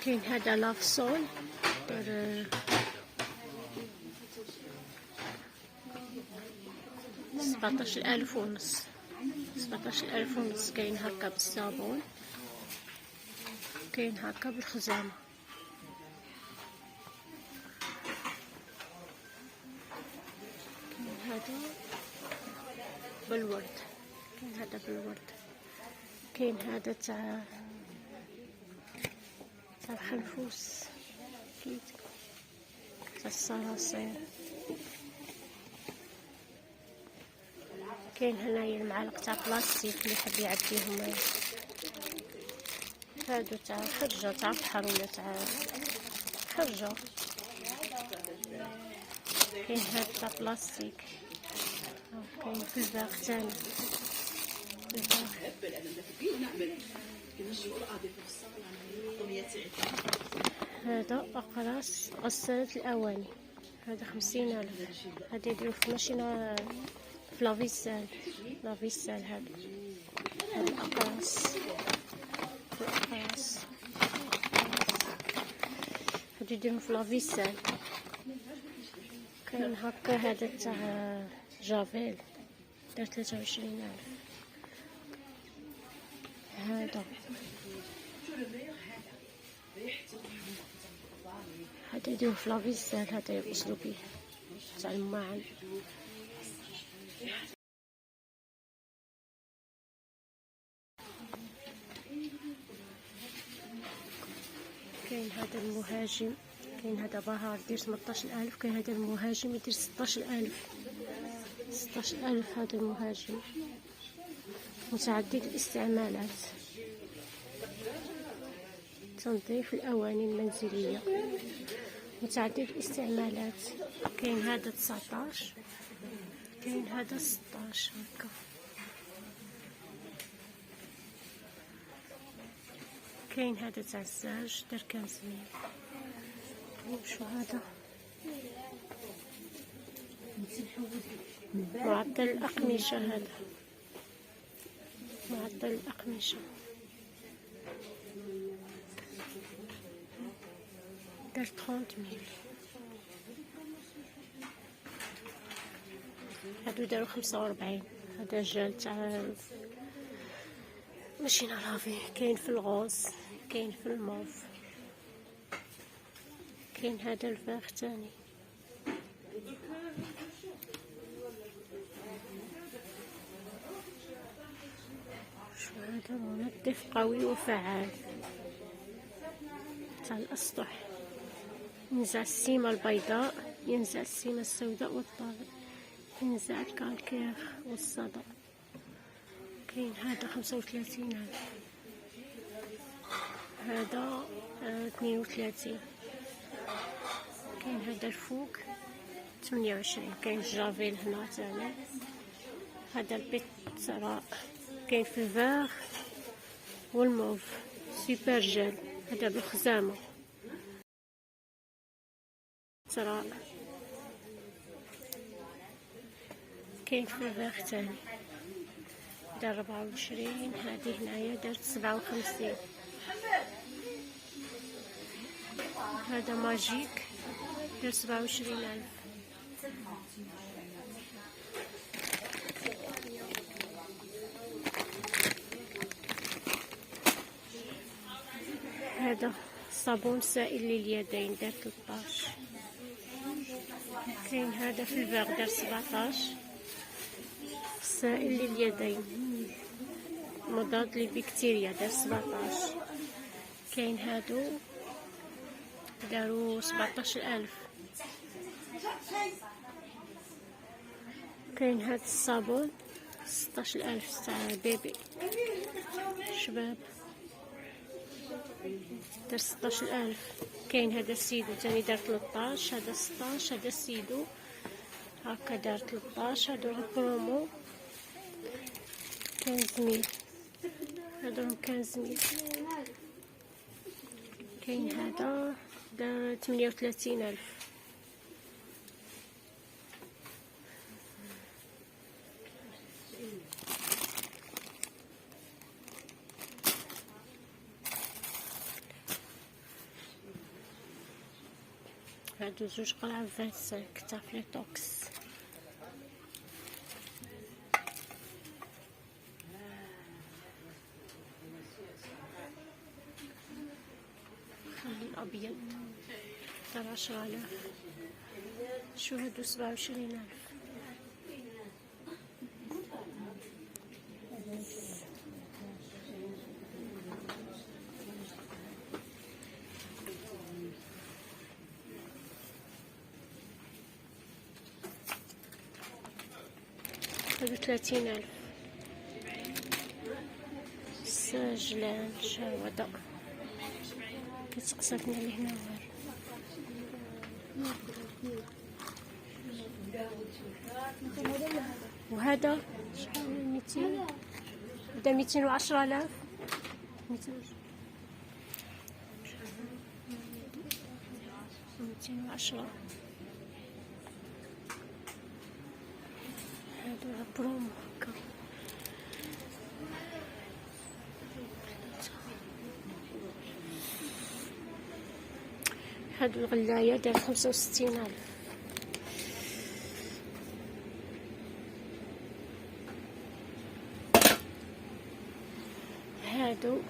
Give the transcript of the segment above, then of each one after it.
كاين هذا لافسول داير 17,000 ونص. 17,000 ونص. كاين هكا بالصابون، كاين هكا بالخزامة. كاين هذا بالورد، كاين هذا بالورد، كاين هذا تاع الخنفوس، كيت تاع الصراصير. كاين هنايا المعالق تاع بلاستيك اللي يحب يعبيهم، هادو تاع خرجة تاع بحر ولا تاع خرجة. كاين هاد تاع بلاستيك، كاين في الباغ تاني. هذا أقراص غسالة الأواني، هذا 50,000. هذا يديرو في ماشينة في لافيسال، لافيسال. هذا الأقراص، الأقراص هادو يديرو في لافيسال. كاين هكا هذا تاع جافيل دار 23,000. هذا يديرو في لافيسال، هذا يغسلو بيه تاع الماعن. كاين هذا المهاجم، كاين هذا بهار يدير 18,000. كاين هذا المهاجم يدير 16,000. 16,000 هذا المهاجم، متعدد الاستعمالات، تنظيف الأواني المنزلية، متعدد الاستعمالات. كاين هذا 19، كاين هذا 16 هكا. كاين هذا تاع الزاج دار 15,000. وشو هذا؟ معطل الأقمشة، هذا معطل الأقمشة دار 30,000. هادو دارو 45. هذا جال تاع ماشي لافي. كاين في الغوز، كاين في الموف، كاين هذا الفاخ تاني. شو هذا؟ منظف قوي وفعال تاع الأسطح، ينزع السيمة البيضاء، ينزع السيمة السوداء والطارئ، ينزع الكالكير والصدى. كاين هذا 35,000. هذا 32. كاين هذا الفوق 28. كاين الجافيل هنا تاني. هذا البيتراء كاين في الفاغ والموف سوبر جيل، هذا بالخزامة. بيتراء كاين في الفاغ تاني دار 24. هذه هنايا دارت 57. هذا ماجيك دار 27,000. هذا صابون سائل لليدين دار 13. كاين هذا في الباغ دار 17، سائل لليدين مضاد للبكتيريا دار 17. كاين هادو دارو 17,000. كاين هاد الصابون 16,000 تاع بيبي شباب دار 16,000. كاين هذا السيدو تاني دار 13. هذا 16. هذا السيدو هكا دار 13. هادو البرومو 15,000. هادو 15,000. كاين هذا دار 38,000. هادو زوج قرع 25 تاع فليتوكس. خلي الأبيض تاع 10,000. شو هادو 27,000. هادو 30,000. سجلان شاودة كتسقسفنا لهنا وهذا شحال 200 هذا 210,000 210 هادو برومو هكا. هادو الغلاية داير 65,000. هادو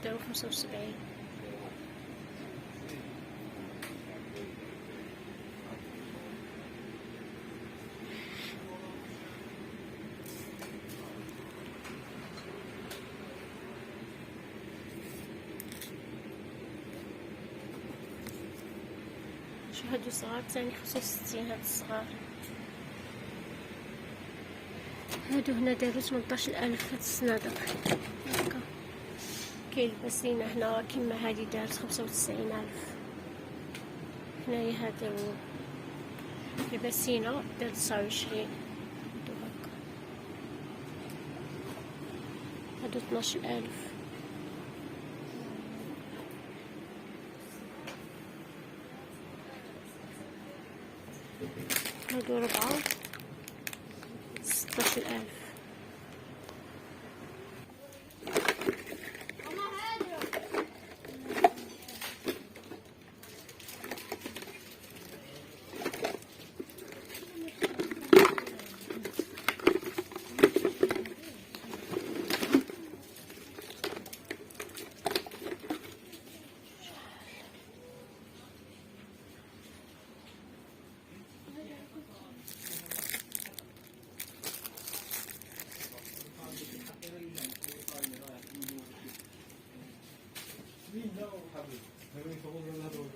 دايرو 75. شو هادو صغار تاني 65. هاد الصغار هادو هنا دايرو 18,000. هاد السنادق هكا. كاين البسينة هنا كيما هادي دارت 95,000. هنايا هادو البسينة دارت 29. هادو هكا. هادو 12,000. هادو 4 16,000. مين لا حبيبي، هذول يسوون هذول.